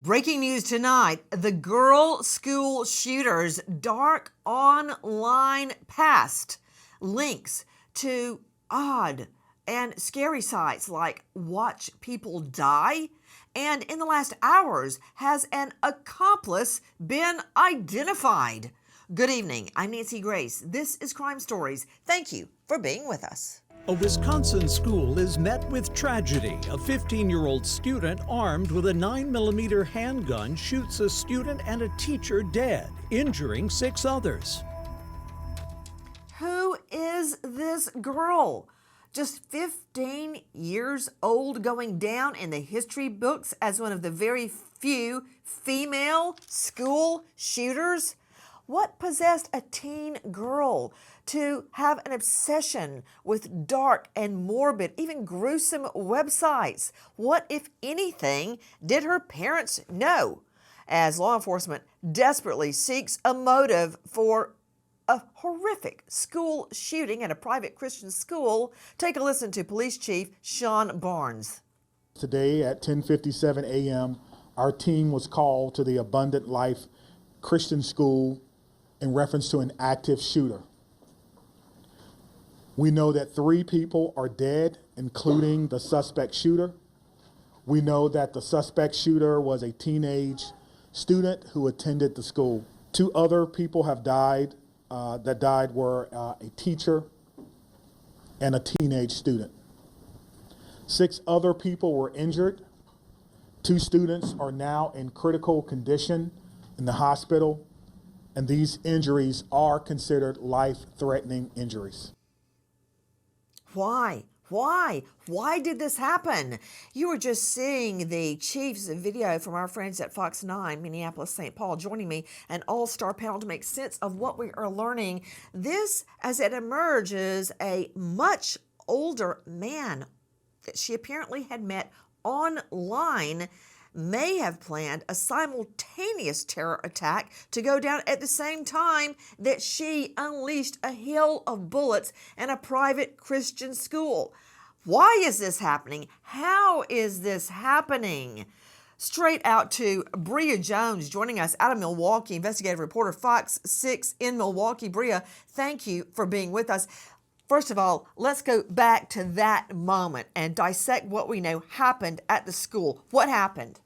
Breaking news tonight, the girl school shooter's dark online past links to odd and scary sites like Watch People Die, and in the last hours has an accomplice been identified. Good evening, I'm Nancy Grace. This is Crime Stories. Thank you for being with us. A Wisconsin school is met with tragedy. A 15-year-old student armed with a 9mm handgun shoots a student and a teacher dead, injuring 6 others. Who is this girl? Just 15 years old, going down in the history books as one of the very few female school shooters? What possessed a teen girl to have an obsession with dark and morbid, even gruesome websites? What, if anything, did her parents know? As law enforcement desperately seeks a motive for a horrific school shooting at a private Christian school, take a listen to Police Chief Sean Barnes. Today at 10:57 a.m., our team was called to the Abundant Life Christian School in reference to an active shooter. We know that 3 people are dead, including the suspect shooter. We know that the suspect shooter was a teenage student who attended the school. 2 other people have died. That died were a teacher and a teenage student. 6 other people were injured. 2 students are now in critical condition in the hospital, and these injuries are considered life-threatening injuries. Why? Why did this happen? You were just seeing the Chiefs video from our friends at Fox 9, Minneapolis, St. Paul, joining me, an all-star panel to make sense of what we are learning. This, as it emerges, a much older man that she apparently had met online may have planned a simultaneous terror attack to go down at the same time that she unleashed a hail of bullets in a private Christian school. Why is this happening? How is this happening? Straight out to Bria Jones, joining us out of Milwaukee, investigative reporter, Fox 6 in Milwaukee. Bria, thank you for being with us. First of all, let's go back to that moment and dissect what we know happened at the school. What happened?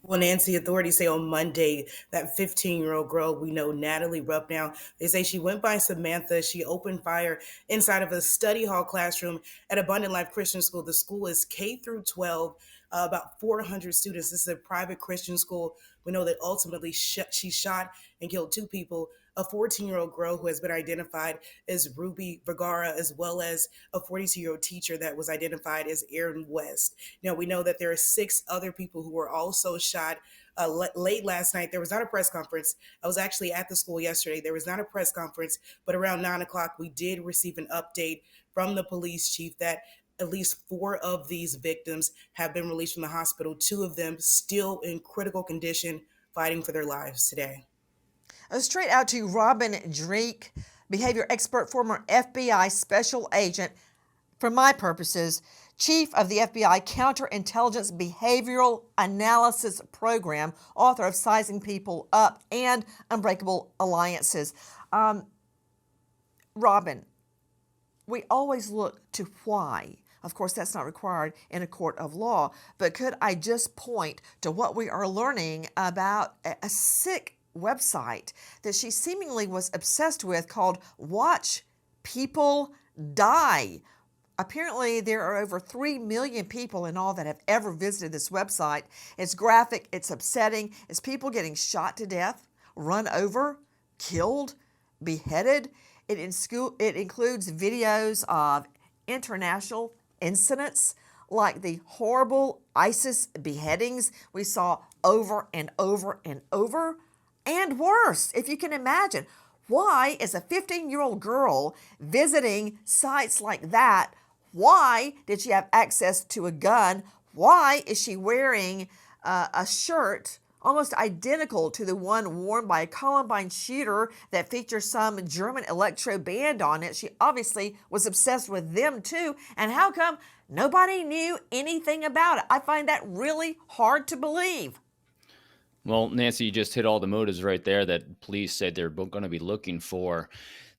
Well, Nancy, authorities say on Monday that 15-year-old girl we know, Natalie Rupnow, they say she went by Samantha. She opened fire inside of a study hall classroom at Abundant Life Christian School. The school is K through 12, about 400 students. This is a private Christian school. We know that ultimately she shot and killed 2 people, a 14-year-old girl who has been identified as Ruby Vergara, as well as a 42-year-old teacher that was identified as Aaron West. Now, we know that there are 6 other people who were also shot late last night. There was not a press conference. I was actually at the school yesterday. There was not a press conference, but around 9 o'clock, we did receive an update from the police chief that at least 4 of these victims have been released from the hospital, 2 of them still in critical condition, fighting for their lives today. Straight out to Robin Dreeke, behavior expert, former FBI special agent, for my purposes, chief of the FBI Counterintelligence Behavioral Analysis Program, author of Sizing People Up and Unbreakable Alliances. Robin, we always look to why. Of course, that's not required in a court of law, but could I just point to what we are learning about a sick website that she seemingly was obsessed with called Watch People Die? Apparently, there are over 3 million people in all that have ever visited this website. It's graphic, it's upsetting, it's people getting shot to death, run over, killed, beheaded. It includes videos of international incidents like the horrible ISIS beheadings we saw over and over and over. And worse, if you can imagine, why is a 15-year-old girl visiting sites like that? Why did she have access to a gun? Why is she wearing a shirt almost identical to the one worn by a Columbine shooter that features some German electro band on it? She obviously was obsessed with them too. And how come nobody knew anything about it? I find that really hard to believe. Well, Nancy, you just hit all the motives right there that police said they're going to be looking for.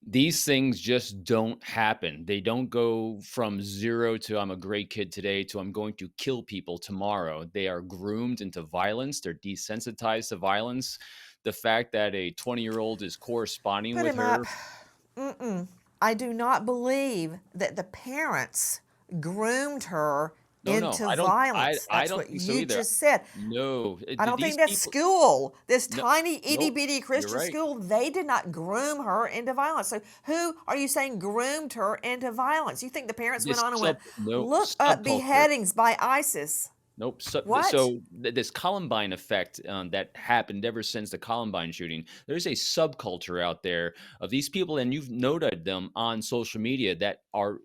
These things just don't happen. They don't go from zero to I'm a great kid today to I'm going to kill people tomorrow. They are groomed into violence. They're desensitized to violence. The fact that a 20-year-old is corresponding Put with him up. her. Mm-mm. I do not believe that the parents groomed her No, no, into I don't. I violence. I That's don't what think so you either. just said. No, I don't think these that people. school, this No, tiny itty nope. bitty You're Christian right. school, they did not groom her into violence. So who are you saying groomed her into violence? You think the parents went This on and went, sub no look up subculture. beheadings by ISIS? Nope. So, What? so this Columbine effect that happened ever since the Columbine shooting, there's a subculture out there of these people, and you've noted them on social media that are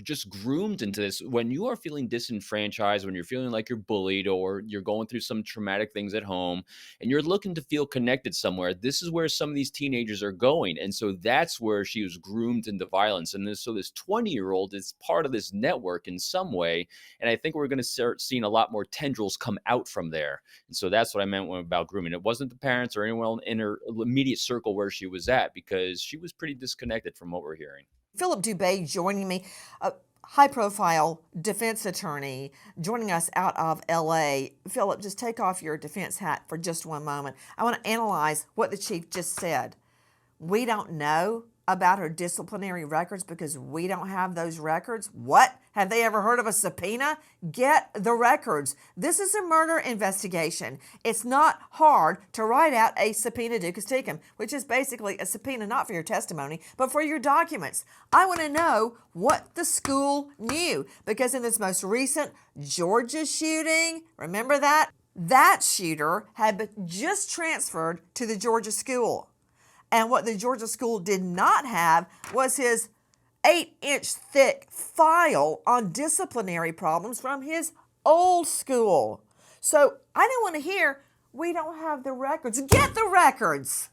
just groomed into this. When you are feeling disenfranchised, when you're feeling like you're bullied or you're going through some traumatic things at home, and you're looking to feel connected somewhere, this is where some of these teenagers are going, and so that's where she was groomed into violence. And so this 20-year-old is part of this network in some way, and I think we're going to start seeing a lot more tendrils come out from there. And so that's what I meant about grooming. It wasn't the parents or anyone in her immediate circle where she was at, because she was pretty disconnected from what we're hearing. Philip Dubé joining me, a high profile defense attorney joining us out of LA. Philip, just take off your defense hat for just one moment. I want to analyze what the chief just said. We don't know about her disciplinary records because we don't have those records. What? Have they ever heard of a subpoena? Get the records. This is a murder investigation. It's not hard to write out a subpoena ducis tecum, which is basically a subpoena not for your testimony, but for your documents. I want to know what the school knew because in this most recent Georgia shooting, remember that? That shooter had just transferred to the Georgia school. And what the Georgia school did not have was his 8-inch thick file on disciplinary problems from his old school. So I don't want to hear, we don't have the records. Get the records.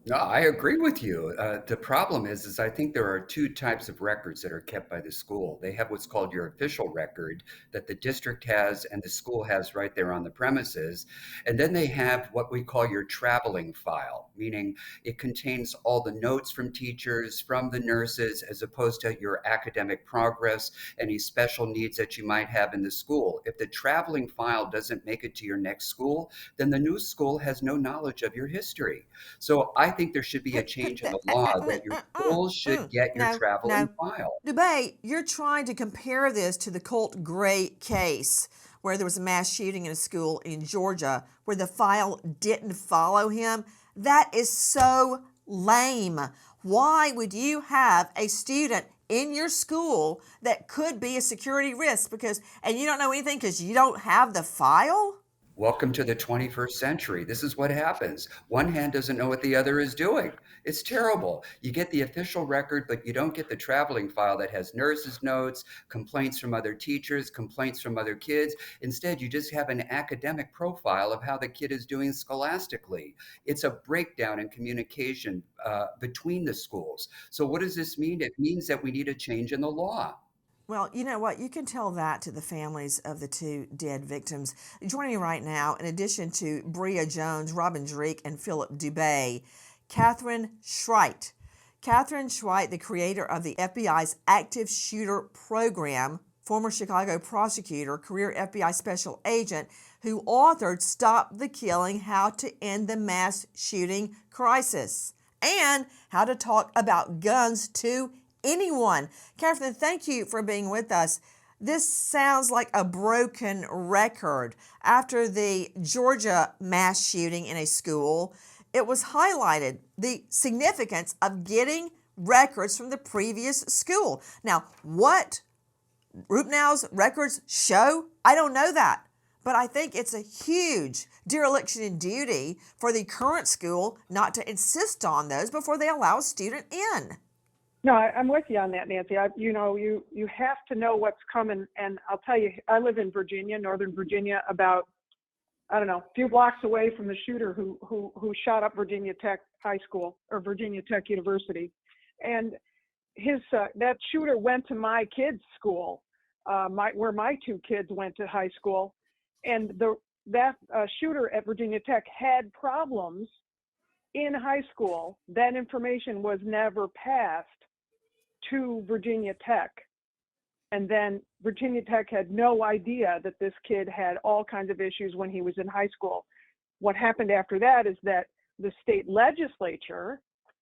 No, I agree with you. The problem is I think there are two types of records that are kept by the school. They have what's called your official record that the district has and the school has right there on the premises. And then they have what we call your traveling file, meaning it contains all the notes from teachers, from the nurses, as opposed to your academic progress, any special needs that you might have in the school. If the traveling file doesn't make it to your next school, then the new school has no knowledge of your history. So I think there should be a change in the law that your school should get your No, traveling no. file. Dubé, you're trying to compare this to the Colt Gray case where there was a mass shooting in a school in Georgia where the file didn't follow him. That is so lame. Why would you have a student in your school that could be a security risk and you don't know anything because you don't have the file? Welcome to the 21st century. This is what happens. One hand doesn't know what the other is doing. It's terrible. You get the official record, but you don't get the traveling file that has nurses' notes, complaints from other teachers, complaints from other kids. Instead, you just have an academic profile of how the kid is doing scholastically. It's a breakdown in communication between the schools. So what does this mean? It means that we need a change in the law. Well, you know what? You can tell that to the families of the two dead victims. Joining me right now, in addition to Bria Jones, Robin Dreeke, and Philip Dubé, Katherine Schweit. Katherine Schweit, the creator of the FBI's Active Shooter Program, former Chicago prosecutor, career FBI special agent, who authored Stop the Killing, How to End the Mass Shooting Crisis, and How to Talk About Guns to Anyone. Katherine, thank you for being with us. This sounds like a broken record. After the Georgia mass shooting in a school, it was highlighted the significance of getting records from the previous school. Now, what Rupnow's records show, I don't know that. But I think it's a huge dereliction in duty for the current school not to insist on those before they allow a student in. No, I'm with you on that, Nancy. You have to know what's coming. And I'll tell you, I live in Virginia, Northern Virginia, about, I don't know, a few blocks away from the shooter who shot up Virginia Tech High School or Virginia Tech University. And that shooter went to my kids' school, where my two kids went to high school. And that shooter at Virginia Tech had problems in high school, that information was never passed to Virginia Tech. And then Virginia Tech had no idea that this kid had all kinds of issues when he was in high school. What happened after that is that the state legislature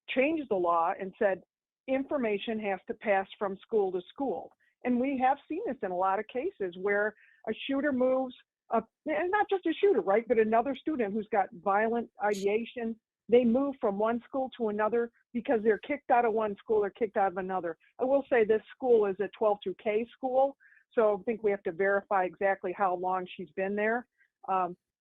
changed the law and said information has to pass from school to school. And we have seen this in a lot of cases where a shooter moves, and not just a shooter, right, but another student who's got violent ideation, they move from one school to another because they're kicked out of one school or kicked out of another. I will say this school is a 12 through K school, so I think we have to verify exactly how long she's been there.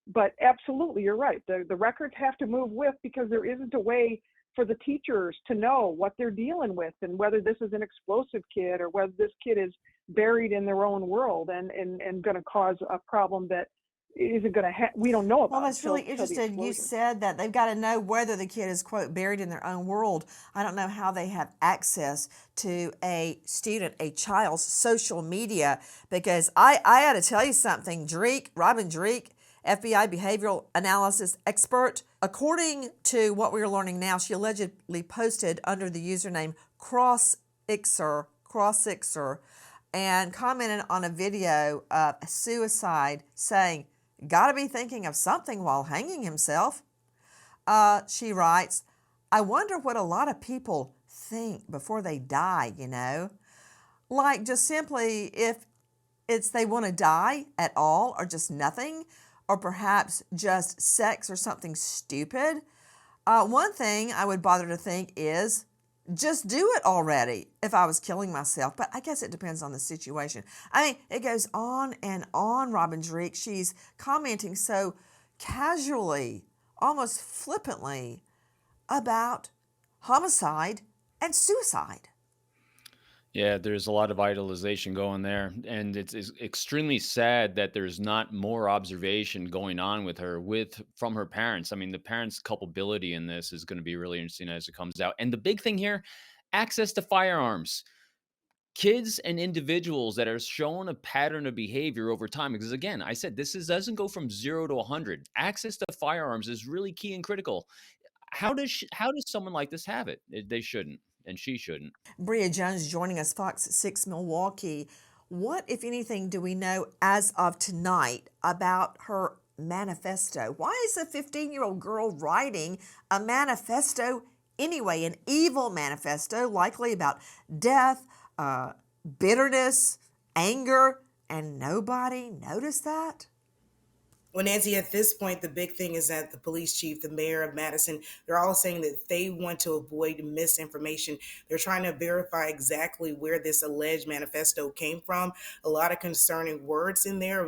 But absolutely, you're right. The records have to move with, because there isn't a way for the teachers to know what they're dealing with and whether this is an explosive kid or whether this kid is buried in their own world and going to cause a problem that isn't going to we don't know about. Well, that's really interesting. You said that they've got to know whether the kid is, quote, buried in their own world. I don't know how they have access to a student, a child's social media, because I got to tell you something. Robin Dreeke, FBI behavioral analysis expert, according to what we're learning now, she allegedly posted under the username Crossixer, and commented on a video of suicide, saying, "Gotta be thinking of something while hanging himself." She writes, "I wonder what a lot of people think before they die, Like just simply if it's they want to die at all, or just nothing, or perhaps just sex or something stupid. One thing I would bother to think is, just do it already if I was killing myself. But I guess it depends on the situation. I mean, it goes on and on, Robin Dreeke. She's commenting so casually, almost flippantly, about homicide and suicide. Yeah, there's a lot of idolization going there, and it's extremely sad that there's not more observation going on with her from her parents. I mean, the parents' culpability in this is going to be really interesting as it comes out. And the big thing here, access to firearms. Kids and individuals that are shown a pattern of behavior over time, because again, I said doesn't go from 0 to 100. Access to firearms is really key and critical. How does someone like this have it? They shouldn't. And she shouldn't. Bria Jones joining us, Fox 6 Milwaukee. What, if anything, do we know as of tonight about her manifesto? Why is a 15-year-old girl writing a manifesto anyway? An evil manifesto, likely about death, bitterness, anger, and nobody noticed that? Well, Nancy, at this point, the big thing is that the police chief, the mayor of Madison, they're all saying that they want to avoid misinformation. They're trying to verify exactly where this alleged manifesto came from. A lot of concerning words in there.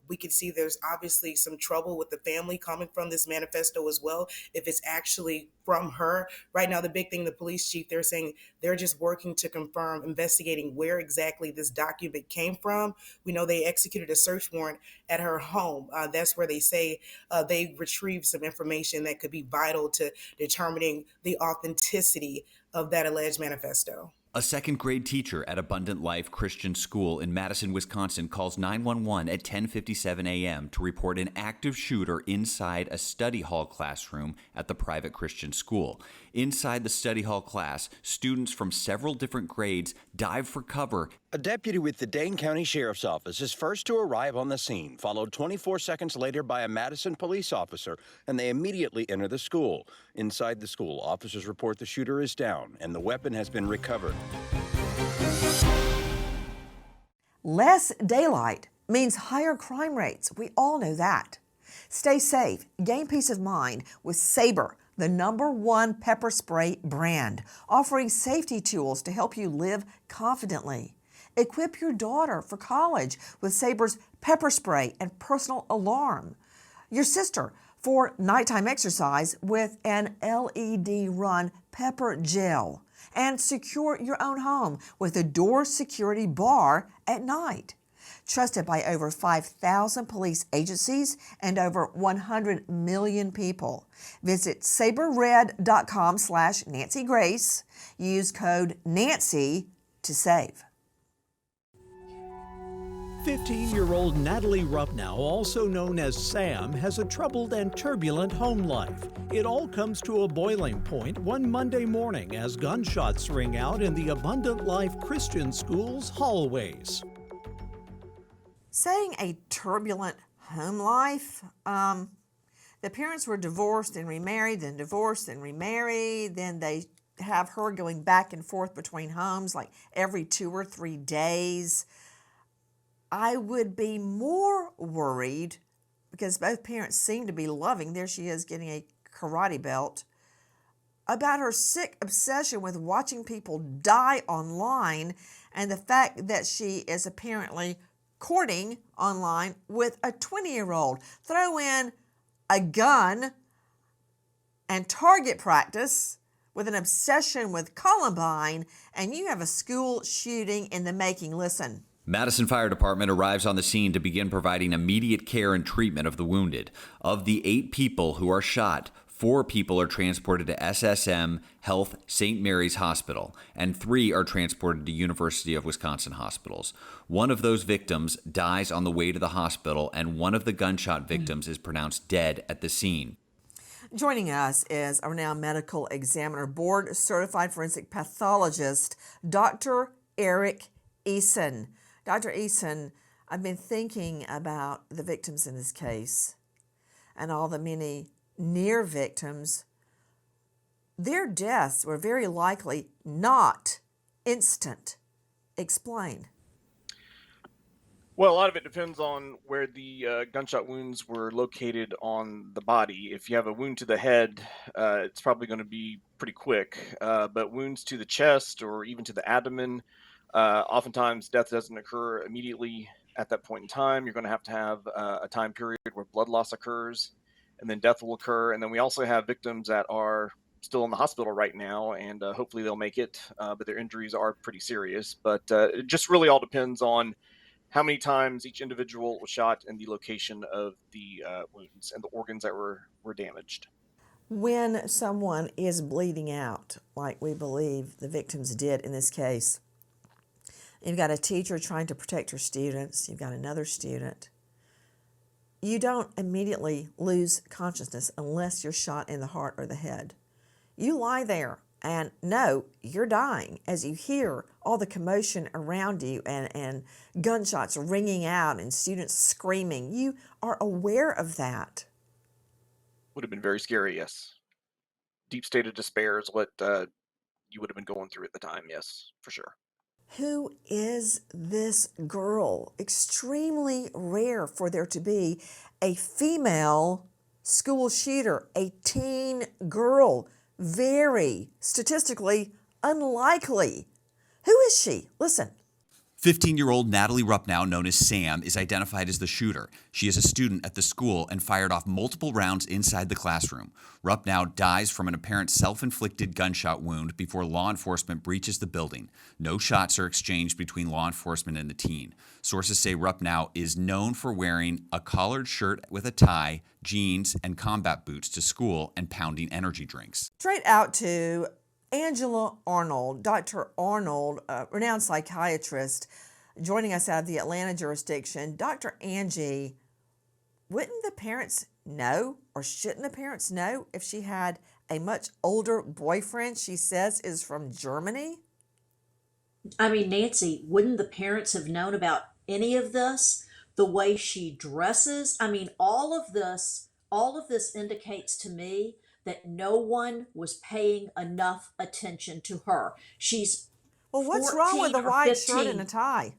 We can see there's obviously some trouble with the family coming from this manifesto as well, if it's actually from her. Right now, the big thing, the police chief, they're saying they're just working to confirm, investigating where exactly this document came from. We know they executed a search warrant at her home. That's where they say they retrieved some information that could be vital to determining the authenticity of that alleged manifesto. A second grade teacher at Abundant Life Christian School in Madison, Wisconsin calls 911 at 10:57 a.m. to report an active shooter inside a study hall classroom at the private Christian school. Inside the study hall class, students from several different grades dive for cover. A deputy with the Dane County Sheriff's Office is first to arrive on the scene, followed 24 seconds later by a Madison police officer, and they immediately enter the school. Inside the school, officers report the shooter is down and the weapon has been recovered. Less daylight means higher crime rates. We all know that. Stay safe, gain peace of mind with Sabre, the #1 pepper spray brand, offering safety tools to help you live confidently. Equip your daughter for college with Sabre's pepper spray and personal alarm. Your sister for nighttime exercise with an LED run pepper gel. And secure your own home with a door security bar at night. Trusted by over 5,000 police agencies and over 100 million people. Visit saberred.com/Nancy Grace. Use code Nancy to save. 15-year-old Natalie Rupnow, also known as Sam, has a troubled and turbulent home life. It all comes to a boiling point one Monday morning as gunshots ring out in the Abundant Life Christian School's hallways. Saying a turbulent home life, the parents were divorced and remarried, then divorced and remarried, then they have her going back and forth between homes like every 2 or 3 days. I would be more worried because both parents seem to be loving. There she is getting a karate belt. About her sick obsession with watching people die online and the fact that she is apparently courting online with a 20-year-old. Throw in a gun and target practice with an obsession with Columbine, and you have a school shooting in the making. Listen. Madison Fire Department arrives on the scene to begin providing immediate care and treatment of the wounded. Of the 8 people who are shot, 4 people are transported to SSM Health St. Mary's Hospital, and 3 are transported to University of Wisconsin hospitals. One of those victims dies on the way to the hospital, and one of the gunshot victims is pronounced dead at the scene. Joining us is a renowned medical examiner, board-certified forensic pathologist, Dr. Eric Eason. Dr. Eason, I've been thinking about the victims in this case and all the many near victims. Their deaths were very likely not instant. Explain. Well, a lot of it depends on where the gunshot wounds were located on the body. If you have a wound to the head, it's probably going to be pretty quick. But wounds to the chest or even to the abdomen, oftentimes death doesn't occur immediately at that point in time. You're going to have a time period where blood loss occurs, and then death will occur. And then we also have victims that are still in the hospital right now, and hopefully they'll make it, but their injuries are pretty serious. But it just really all depends on how many times each individual was shot and the location of the wounds and the organs that were damaged. When someone is bleeding out, like we believe the victims did in this case, you've got a teacher trying to protect her students, you've got another student, you don't immediately lose consciousness unless you're shot in the heart or the head. You lie there and know you're dying as you hear all the commotion around you and gunshots ringing out and students screaming. You are aware of that. Would have been very scary, yes. Deep state of despair is what you would have been going through at the time, yes, for sure. Who is this girl? Extremely rare for there to be a female school shooter, a teen girl. Very statistically unlikely. Who is she? Listen. 15-year-old Natalie Rupnow, known as Sam, is identified as the shooter. She is a student at the school and fired off multiple rounds inside the classroom. Rupnow dies from an apparent self-inflicted gunshot wound before law enforcement breaches the building. No shots are exchanged between law enforcement and the teen. Sources say Rupnow is known for wearing a collared shirt with a tie, jeans, and combat boots to school and pounding energy drinks. Straight out to Angela Arnold, Dr. Arnold, a renowned psychiatrist, joining us out of the Atlanta jurisdiction. Dr. Angie, wouldn't the parents know, or shouldn't the parents know, if she had a much older boyfriend she says is from Germany? I mean, Nancy, wouldn't the parents have known about any of this? The way she dresses? I mean, all of this indicates to me that no one was paying enough attention to her. She's Well, what's wrong with a white shirt and a tie?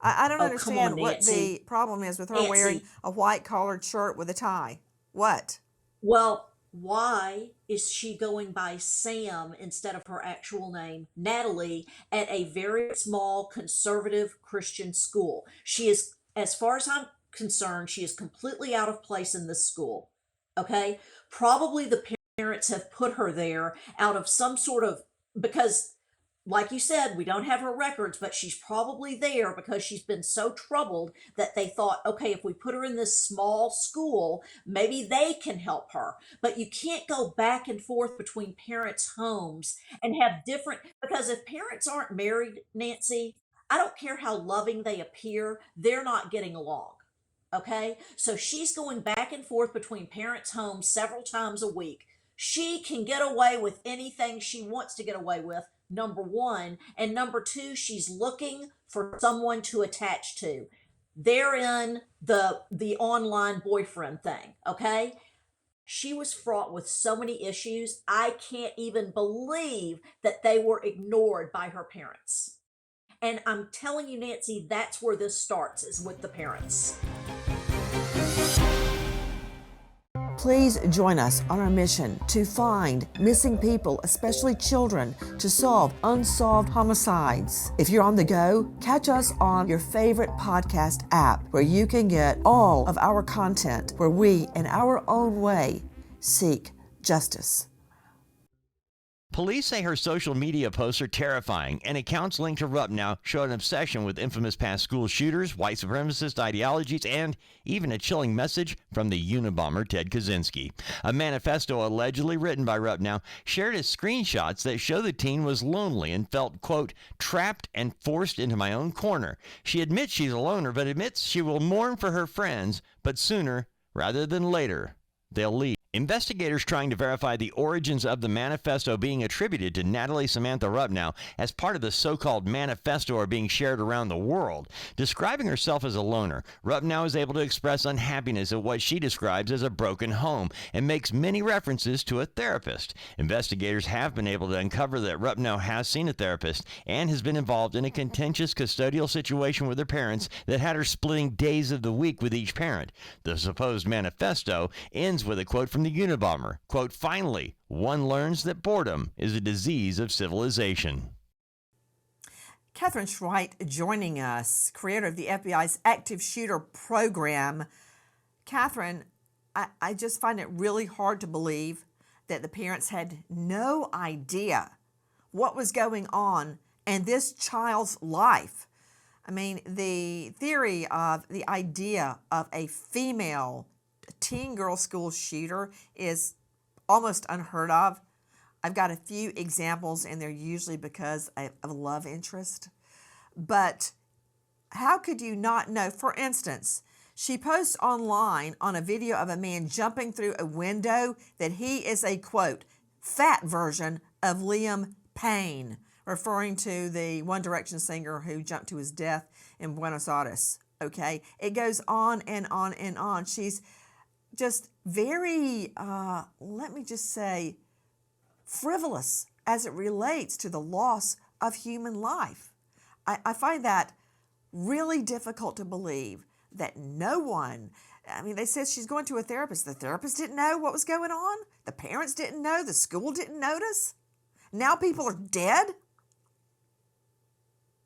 I don't understand what the problem is with her wearing a white collared shirt with a tie. What? Well, why is she going by Sam instead of her actual name, Natalie, at a very small conservative Christian school? She is, as far as I'm concerned, she is completely out of place in this school. Okay? Probably the parents have put her there out of some sort of, because like you said, we don't have her records, but she's probably there because she's been so troubled that they thought, okay, if we put her in this small school, maybe they can help her. But you can't go back and forth between parents' homes and have different, because if parents aren't married, Nancy, I don't care how loving they appear, they're not getting along. Okay? So she's going back and forth between parents' homes several times a week. She can get away with anything she wants to get away with, number one. And number two, she's looking for someone to attach to. They're in the online boyfriend thing, okay? She was fraught with so many issues. I can't even believe that they were ignored by her parents. And I'm telling you, Nancy, that's where this starts, is with the parents. Please join us on our mission to find missing people, especially children, to solve unsolved homicides. If you're on the go, catch us on your favorite podcast app where you can get all of our content where we, in our own way, seek justice. Police say her social media posts are terrifying, and accounts linked to Rupp now show an obsession with infamous past school shooters, white supremacist ideologies, and even a chilling message from the Unabomber Ted Kaczynski. A manifesto allegedly written by Rupp now shared his screenshots that show the teen was lonely and felt, quote, trapped and forced into my own corner. She admits she's a loner, but admits she will mourn for her friends, but sooner rather than later, they'll leave. Investigators trying to verify the origins of the manifesto being attributed to Natalie Samantha Rupp now as part of the so-called manifesto are being shared around the world. Describing herself as a loner, Rupp now is able to express unhappiness at what she describes as a broken home and makes many references to a therapist. Investigators have been able to uncover that Rupp now has seen a therapist and has been involved in a contentious custodial situation with her parents that had her splitting days of the week with each parent. The supposed manifesto ends with a quote from the Unabomber, quote, finally, one learns that boredom is a disease of civilization. Katherine Schweit joining us, creator of the FBI's active shooter program. Katherine, I just find it really hard to believe that the parents had no idea what was going on in this child's life. I mean, the theory of the idea of a female teen girl school shooter is almost unheard of. I've got a few examples, and they're usually because of a love interest. But how could you not know? For instance, she posts online on a video of a man jumping through a window that he is a, quote, fat version of Liam Payne, referring to the One Direction singer who jumped to his death in Buenos Aires. Okay, it goes on and on and on. She's just very, let me just say, frivolous as it relates to the loss of human life. I find that really difficult to believe that no one, I mean, they said she's going to a therapist. The therapist didn't know what was going on. The parents didn't know. The school didn't notice. Now people are dead.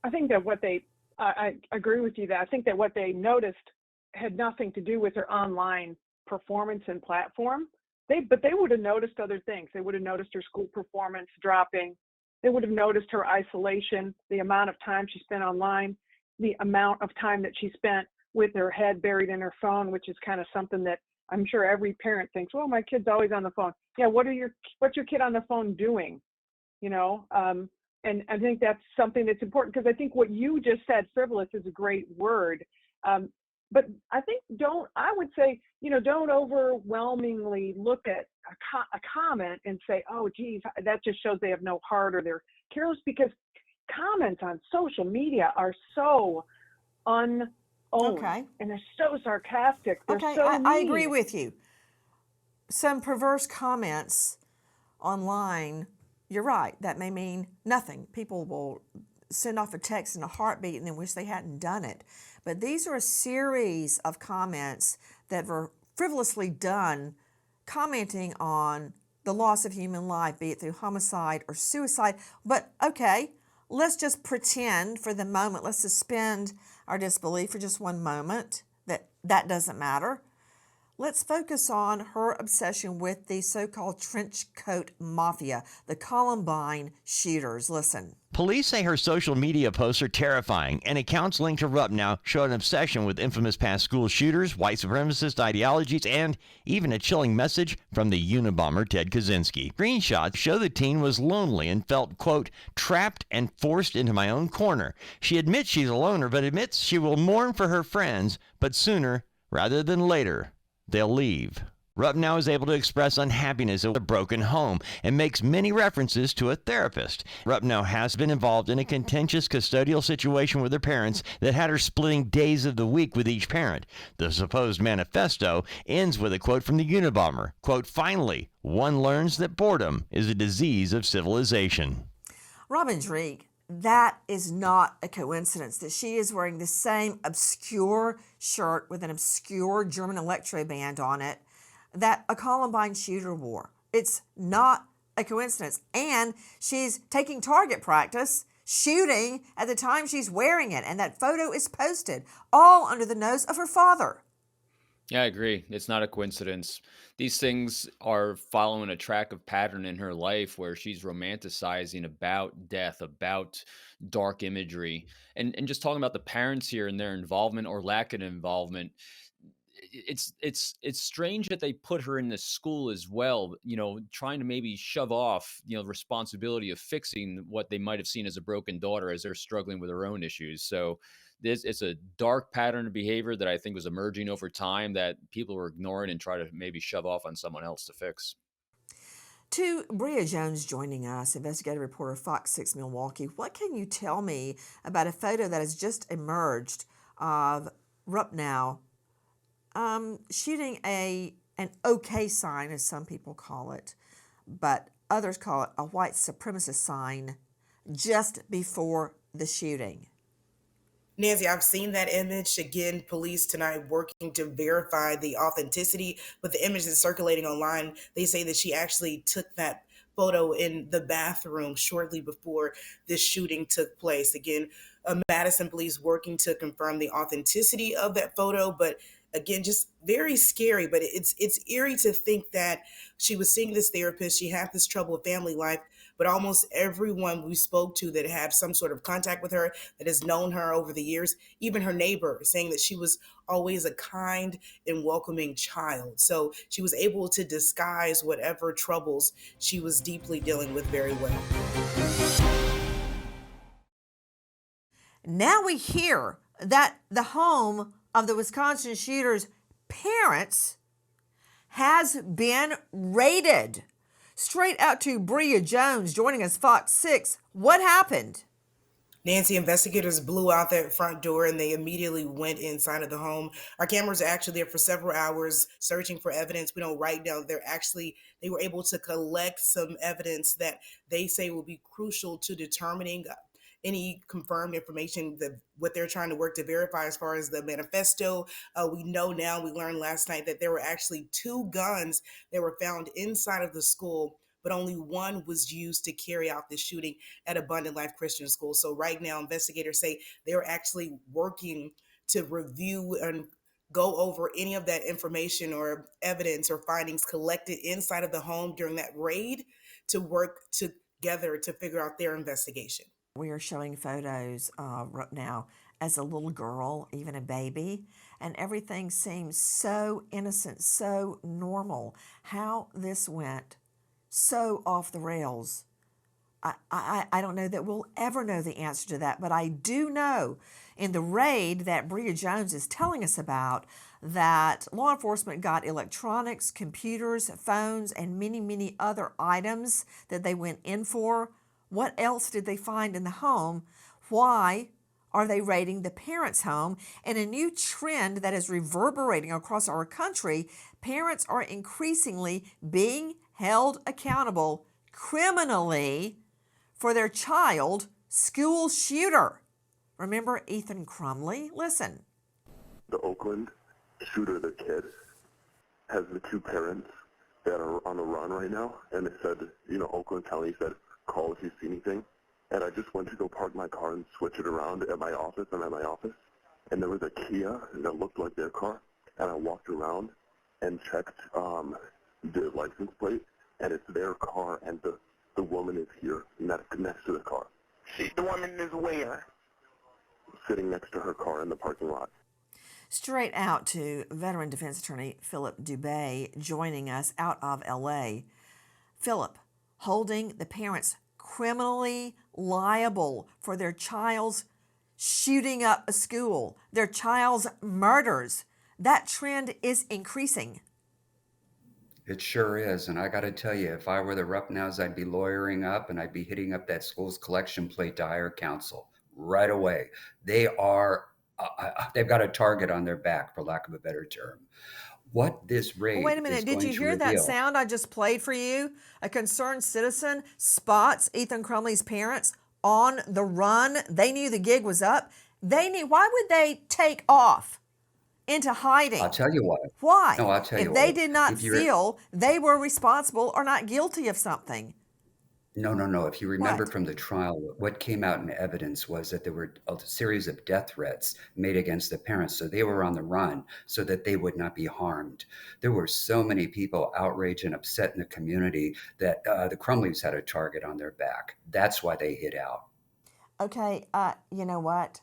I think that I agree with you that I think that what they noticed had nothing to do with her online performance and platform. But they would have noticed other things. They would have noticed her school performance dropping. They would have noticed her isolation, the amount of time she spent online, the amount of time that she spent with her head buried in her phone, which is kind of something that I'm sure every parent thinks, well, my kid's always on the phone. Yeah, what's your kid on the phone doing? You know, and I think that's something that's important, because I think what you just said, frivolous, is a great word. But I think don't overwhelmingly look at a comment and say, oh, geez, that just shows they have no heart or they're careless, because comments on social media are so unowned, Okay. and they're so sarcastic. They're Okay, so I mean. agree with you. Some perverse comments online, you're right, that may mean nothing. People will send off a text in a heartbeat and then wish they hadn't done it. But these are a series of comments that were frivolously done, commenting on the loss of human life, be it through homicide or suicide. But okay, let's just pretend for the moment, let's suspend our disbelief for just one moment that that doesn't matter. let's focus on her obsession with the so-called trench coat mafia, the Columbine shooters. Listen. Police say her social media posts are terrifying, and accounts linked to Rupp now show an obsession with infamous past school shooters, white supremacist ideologies, and even a chilling message from the Unabomber Ted Kaczynski. Screenshots show the teen was lonely and felt, quote, trapped and forced into my own corner. She admits she's a loner, but admits she will mourn for her friends, but sooner rather than later, they'll leave. Rupp now is able to express unhappiness at a broken home and makes many references to a therapist. Rupp now has been involved in a contentious custodial situation with her parents that had her splitting days of the week with each parent. The supposed manifesto ends with a quote from the Unabomber. Quote, finally, one learns that boredom is a disease of civilization. Robin Dreeke, that is not a coincidence that she is wearing the same obscure shirt with an obscure German electro band on it that a Columbine shooter wore. It's not a coincidence. And she's taking target practice, shooting at the time she's wearing it. And that photo is posted all under the nose of her father. Yeah, I agree. It's not a coincidence. These things are following a track of pattern in her life where she's romanticizing about death, about dark imagery, and just talking about the parents here and their involvement or lack of involvement. It's strange that they put her in this school as well, trying to maybe shove off, responsibility of fixing what they might have seen as a broken daughter as they're struggling with their own issues. So it's a dark pattern of behavior that I think was emerging over time that people were ignoring and try to maybe shove off on someone else to fix. To Bria Jones joining us, investigative reporter Fox 6 Milwaukee, what can you tell me about a photo that has just emerged of Rupp now shooting an OK sign, as some people call it, but others call it a white supremacist sign, just before the shooting? Nancy, I've seen that image. Again, police tonight working to verify the authenticity, but the image is circulating online. They say that she actually took that photo in the bathroom shortly before this shooting took place. Again, Madison police working to confirm the authenticity of that photo, but again, just very scary. But it's eerie to think that she was seeing this therapist. She had this trouble with family life, but almost everyone we spoke to that had some sort of contact with her, that has known her over the years, even her neighbor, saying that she was always a kind and welcoming child. So she was able to disguise whatever troubles she was deeply dealing with very well. Now we hear that the home of the Wisconsin shooter's parents has been raided. Straight out to Bria Jones joining us, Fox 6. What happened? Nancy, investigators blew out that front door and they immediately went inside of the home. Our cameras are actually there for several hours searching for evidence. We know right now they were able to collect some evidence that they say will be crucial to determining any confirmed information that what they're trying to work to verify as far as the manifesto. We know now, we learned last night that there were actually 2 guns that were found inside of the school, but only one was used to carry out the shooting at Abundant Life Christian School. So right now, investigators say they're actually working to review and go over any of that information or evidence or findings collected inside of the home during that raid to work together to figure out their investigation. We are showing photos right now as a little girl, even a baby, and everything seems so innocent, so normal. How this went so off the rails, I don't know that we'll ever know the answer to that, but I do know in the raid that Bria Jones is telling us about that law enforcement got electronics, computers, phones, and many, many other items that they went in for. What else did they find in the home? Why are they raiding the parents' home? And a new trend that is reverberating across our country, parents are increasingly being held accountable criminally for their child school shooter. Remember Ethan Crumbley? Listen. The Oakland shooter, the kid, has the 2 parents that are on the run right now. And it said, Oakland County said, call if you see anything. And I just went to go park my car and switch it around at my office. I'm at my office. And there was a Kia that looked like their car. And I walked around and checked the license plate, and it's their car, and the woman is here next to the car. The woman is where? Sitting next to her car in the parking lot. Straight out to veteran defense attorney Philip Dubé joining us out of LA. Philip, holding the parents criminally liable for their child's shooting up a school, their child's murders. That trend is increasing. It sure is. And I got to tell you, if I were the Ruppnows, I'd be lawyering up and I'd be hitting up that school's collection plate to hire counsel right away. They've got a target on their back, for lack of a better term. What this raid Wait a minute, is did going you to hear that reveal. sound I just played for you? A concerned citizen spots Ethan Crumbley's parents on the run. They knew the gig was up. They knew. Why would they take off into hiding? I'll tell you why. Why? No, I'll tell you if why. they did not feel they were responsible or not guilty of something. No. If you remember What? from the trial, what came out in evidence was that there were a series of death threats made against the parents. So they were on the run so that they would not be harmed. There were so many people outraged and upset in the community that the Crumbleys had a target on their back. That's why they hid out. Okay, you know what?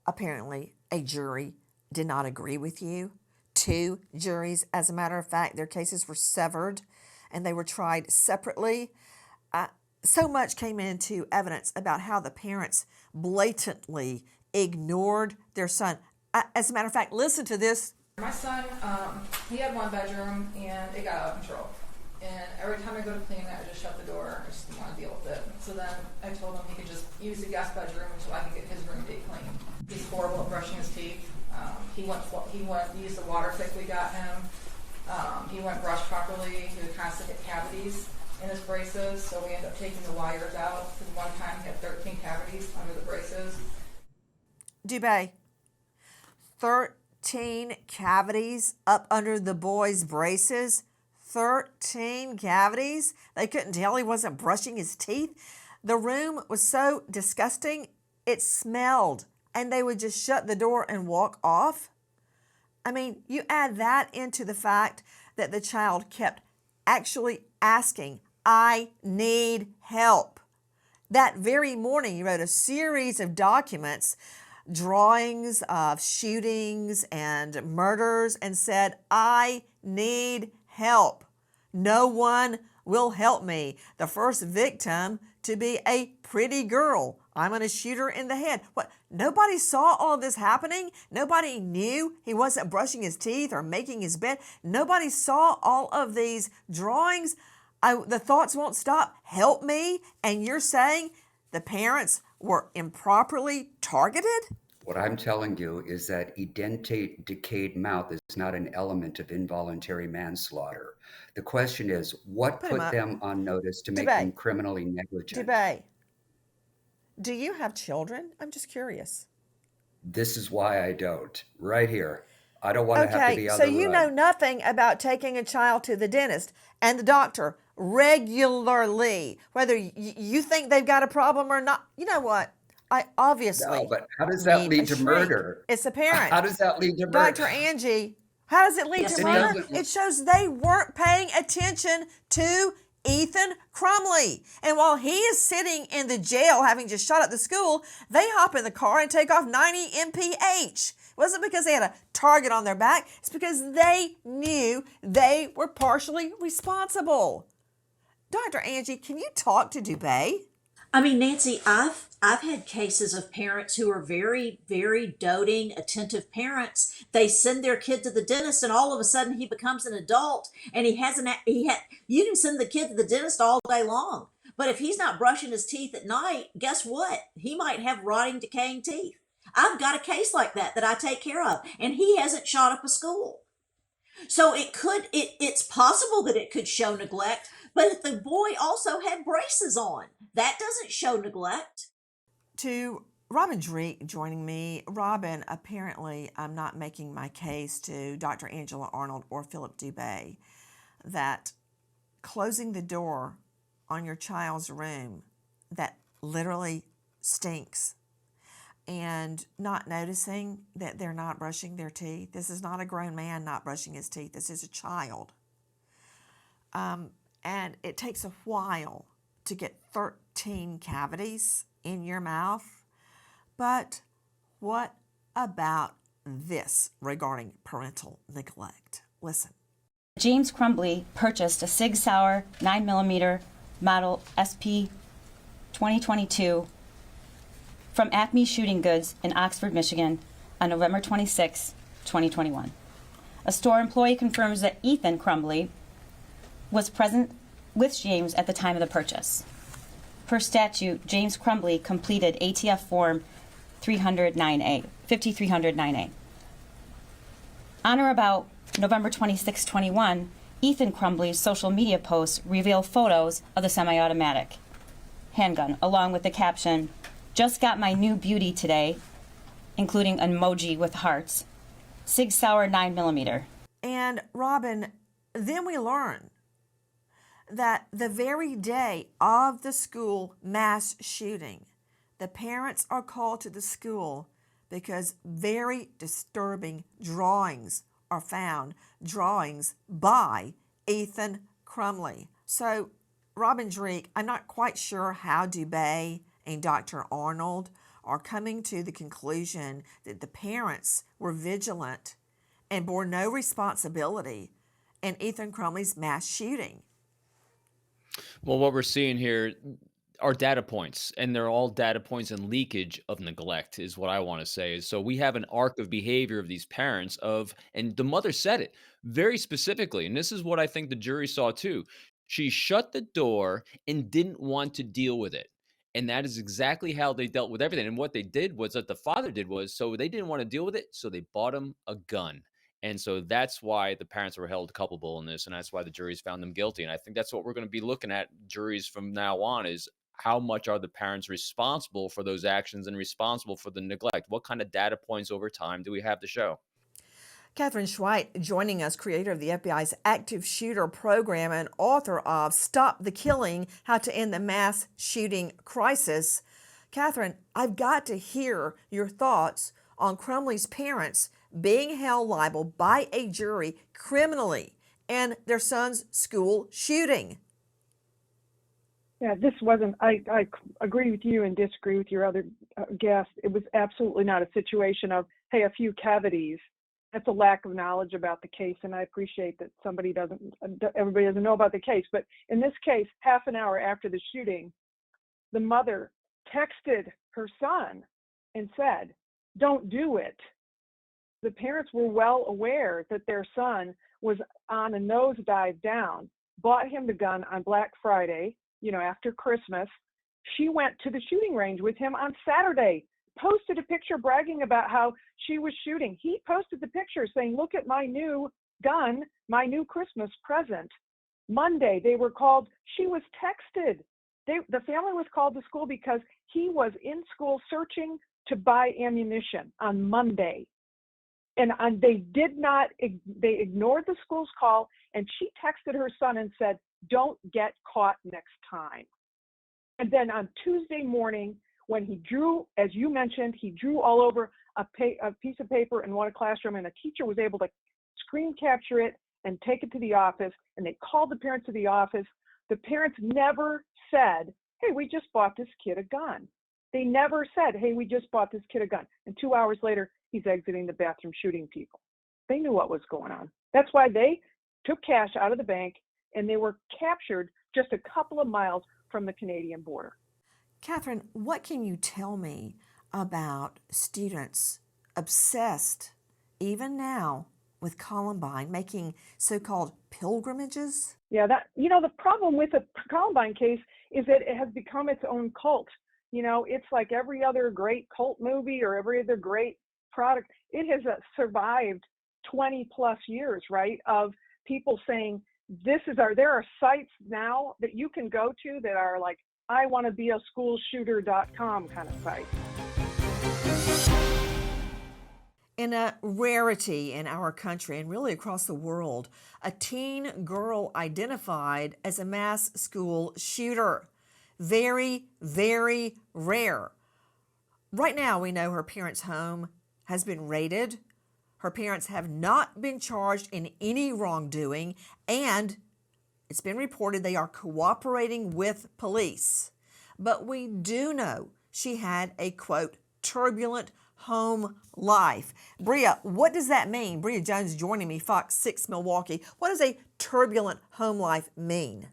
Apparently, a jury did not agree with you. 2 juries, as a matter of fact, their cases were severed and they were tried separately. So much came into evidence about how the parents blatantly ignored their son. As a matter of fact, listen to this. My son, he had 1 bedroom and it got out of control. And every time I go to clean it, I just shut the door. I just didn't want to deal with it. So then I told him he could just use the guest bedroom until I could get his room deep clean. He's horrible at brushing his teeth. He went use the water pick we got him. He went brush properly. He would constantly get cavities in his braces, so we ended up taking the wires out. Because one time he had 13 cavities under the braces. Dubé, 13 cavities up under the boy's braces. 13 cavities. They couldn't tell he wasn't brushing his teeth. The room was so disgusting, it smelled, and they would just shut the door and walk off. I mean, you add that into the fact that the child kept actually asking, I need help. That very morning, he wrote a series of documents, drawings of shootings and murders, and said, I need help. No one will help me. The first victim to be a pretty girl. I'm going to shoot her in the head. What? Nobody saw all this happening? Nobody knew he wasn't brushing his teeth or making his bed? Nobody saw all of these drawings? The thoughts won't stop. Help me. And you're saying the parents were improperly targeted? What I'm telling you is that edentate, decayed mouth is not an element of involuntary manslaughter. The question is, what put them on notice to make them criminally negligent? Dubé, do you have children? I'm just curious. This is why I don't. Right here. I don't want to have to be on the run. So you know nothing about taking a child to the dentist and the doctor regularly, whether you think they've got a problem or not. You know what? I obviously. No, but how does that lead to murder? It's a parent. How does that lead to murder? Dr. Angie, how does it lead to murder? It shows they weren't paying attention to Ethan Crumbley. And while he is sitting in the jail having just shot up the school, they hop in the car and take off 90 mph. It wasn't because they had a target on their back. It's because they knew they were partially responsible. Dr. Angie, can you talk to Dubé? I mean, Nancy, I've had cases of parents who are very, very doting, attentive parents. They send their kid to the dentist, and all of a sudden he becomes an adult, and you can send the kid to the dentist all day long, but if he's not brushing his teeth at night, guess what? He might have rotting, decaying teeth. I've got a case like that I take care of, and he hasn't shot up a school. So it's possible that it could show neglect, but if the boy also had braces on, that doesn't show neglect. To Robin Dreeke joining me. Robin, apparently I'm not making my case to Dr. Angela Arnold or Philip Dubé that closing the door on your child's room that literally stinks, and not noticing that they're not brushing their teeth. This is not a grown man not brushing his teeth. This is a child. And it takes a while to get 13 cavities in your mouth. But what about this regarding parental neglect? Listen. James Crumbley purchased a Sig Sauer 9mm model SP 2022 from Acme Shooting Goods in Oxford, Michigan on November 26, 2021. A store employee confirms that Eason Crumbley was present with James at the time of the purchase. Per statute, James Crumbley completed ATF Form 5309A. On or about November 26, 21, Eason Crumbley's social media posts reveal photos of the semi-automatic handgun, along with the caption, "Just got my new beauty today," including an emoji with hearts, Sig Sauer 9mm. And Robin, then we learn that the very day of the school mass shooting, the parents are called to the school because very disturbing drawings are found, drawings by Eason Crumbley. So, Robin Dreeke, I'm not quite sure how Dubé and Dr. Arnold are coming to the conclusion that the parents were vigilant and bore no responsibility in Eason Crumbley's mass shooting. Well, what we're seeing here are data points, and they're all data points and leakage of neglect is what I want to say. So we have an arc of behavior of these parents and the mother said it very specifically, and this is what I think the jury saw too. She shut the door and didn't want to deal with it. And that is exactly how they dealt with everything. And what they did was that the father did was, so they didn't want to deal with it, so they bought him a gun. And so that's why the parents were held culpable in this, and that's why the juries found them guilty. And I think that's what we're going to be looking at juries from now on is how much are the parents responsible for those actions and responsible for the neglect? What kind of data points over time do we have to show? Katherine Schweit joining us, creator of the FBI's Active Shooter Program and author of Stop the Killing, How to End the Mass Shooting Crisis. Katherine, I've got to hear your thoughts on Crumbley's parents being held liable by a jury criminally in their son's school shooting. Yeah, this wasn't, I agree with you and disagree with your other guest. It was absolutely not a situation of, hey, a few cavities. That's a lack of knowledge about the case, and I appreciate that everybody doesn't know about the case. But in this case, half an hour after the shooting, the mother texted her son and said, "Don't do it." The parents were well aware that their son was on a nosedive down, bought him the gun on Black Friday, after Christmas. She went to the shooting range with him on Saturday, posted a picture bragging about how she was shooting. He posted the picture saying, "Look at my new gun, my new Christmas present." Monday, they were called. She was texted. The family was called to school because he was in school searching to buy ammunition on Monday. And they ignored the school's call, and she texted her son and said, "Don't get caught next time." And then on Tuesday morning, when he drew, as you mentioned, he drew all over a piece of paper in one classroom, and a teacher was able to screen capture it and take it to the office, and they called the parents to the office. The parents never said, "Hey, we just bought this kid a gun." They never said, "Hey, we just bought this kid a gun." And 2 hours later, he's exiting the bathroom shooting people. They knew what was going on. That's why they took cash out of the bank, and they were captured just a couple of miles from the Canadian border. Katherine, what can you tell me about students obsessed, even now, with Columbine, making so-called pilgrimages? Yeah, the problem with the Columbine case is that it has become its own cult. It's like every other great cult movie or every other great product. It has survived 20 plus years, right, of people saying, there are sites now that you can go to that are like, I want to be a schoolshooter.com kind of site. In a rarity in our country and really across the world, a teen girl identified as a mass school shooter. Very, very rare. Right now, we know her parents' home has been raided. Her parents have not been charged in any wrongdoing, and it's been reported they are cooperating with police. But we do know she had a, quote, turbulent home life. Bria, what does that mean? Bria Jones joining me, Fox 6 Milwaukee. What does a turbulent home life mean?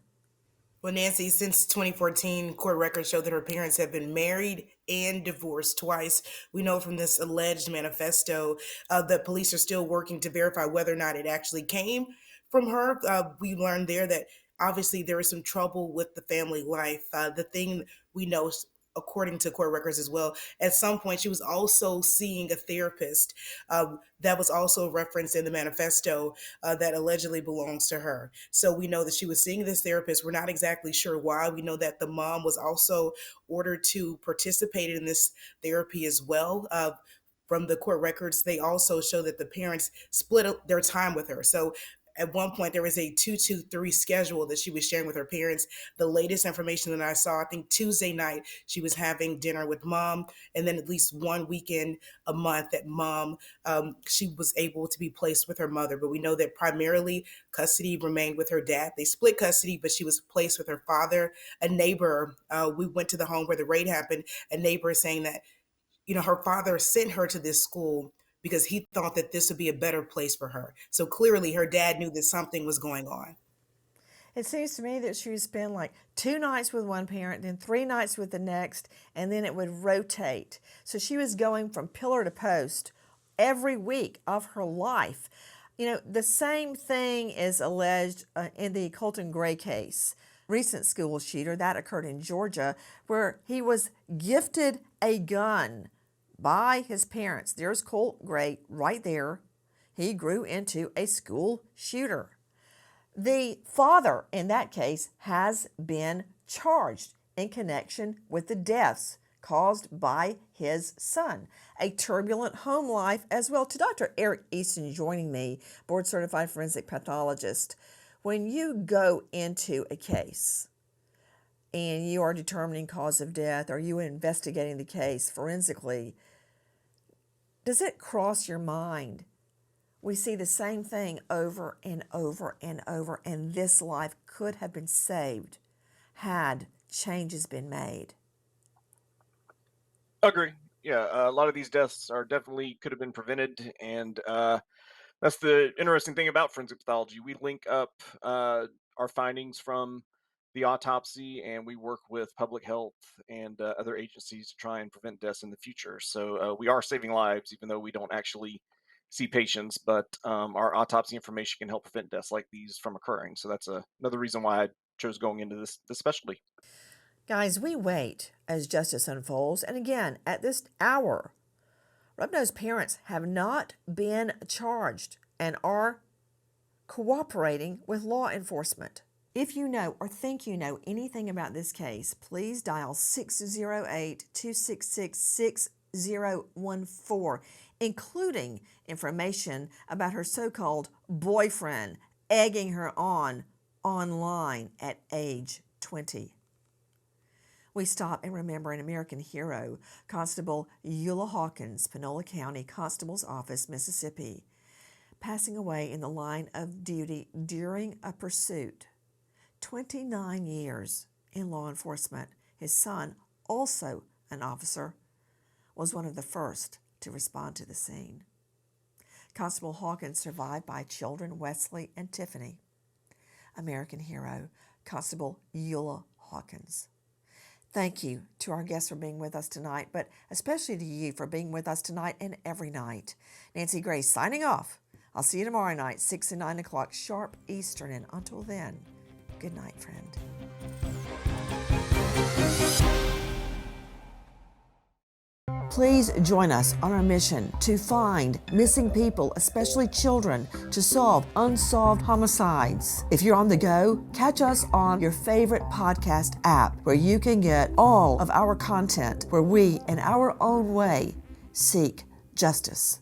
Well, Nancy, since 2014, court records show that her parents have been married and divorced twice. We know from this alleged manifesto that police are still working to verify whether or not it actually came from her. We learned there that obviously there is some trouble with the family life. The thing we know, according to court records as well, at some point she was also seeing a therapist that was also referenced in the manifesto that allegedly belongs to her. So we know that she was seeing this therapist. We're not exactly sure why. We know that the mom was also ordered to participate in this therapy as well. From the court records, they also show that the parents split their time with her. So at one point, there was a 2-2-3 schedule that she was sharing with her parents. The latest information that I saw, I think Tuesday night, she was having dinner with mom, and then at least one weekend a month at mom, she was able to be placed with her mother. But we know that primarily custody remained with her dad. They split custody, but she was placed with her father. A neighbor, we went to the home where the raid happened, a neighbor saying that, her father sent her to this school because he thought that this would be a better place for her. So clearly her dad knew that something was going on. It seems to me that she would spend like 2 nights with one parent, then 3 nights with the next, and then it would rotate. So she was going from pillar to post every week of her life. The same thing is alleged in the Colton Gray case, recent school shooter that occurred in Georgia, where he was gifted a gun by his parents. There's Colt Gray right there. He grew into a school shooter. The father in that case has been charged in connection with the deaths caused by his son. A turbulent home life as well. To Dr. Eric Eason joining me, board certified forensic pathologist. When you go into a case and you are determining cause of death or you are investigating the case forensically, does it cross your mind? We see the same thing over and over and over, and this life could have been saved had changes been made. Agree. Yeah, a lot of these deaths are definitely could have been prevented, and that's the interesting thing about forensic pathology. We link up our findings from the autopsy, and we work with public health and other agencies to try and prevent deaths in the future. So we are saving lives, even though we don't actually see patients, but our autopsy information can help prevent deaths like these from occurring. So that's another reason why I chose going into this specialty. Guys, we wait as justice unfolds. And again, at this hour, Rubno's parents have not been charged and are cooperating with law enforcement. If you know or think you know anything about this case, please dial 608-266-6014, including information about her so-called boyfriend egging her on online at age 20. We stop and remember an American hero, Constable Eula Hawkins, Panola County Constable's Office, Mississippi, passing away in the line of duty during a pursuit. 29 years in law enforcement. His son, also an officer, was one of the first to respond to the scene. Constable Hawkins survived by children Wesley and Tiffany. American hero, Constable Eula Hawkins. Thank you to our guests for being with us tonight, but especially to you for being with us tonight and every night. Nancy Grace signing off. I'll see you tomorrow night, 6 and 9 o'clock sharp Eastern, and until then, good night, friend. Please join us on our mission to find missing people, especially children, to solve unsolved homicides. If you're on the go, catch us on your favorite podcast app where you can get all of our content where we, in our own way, seek justice.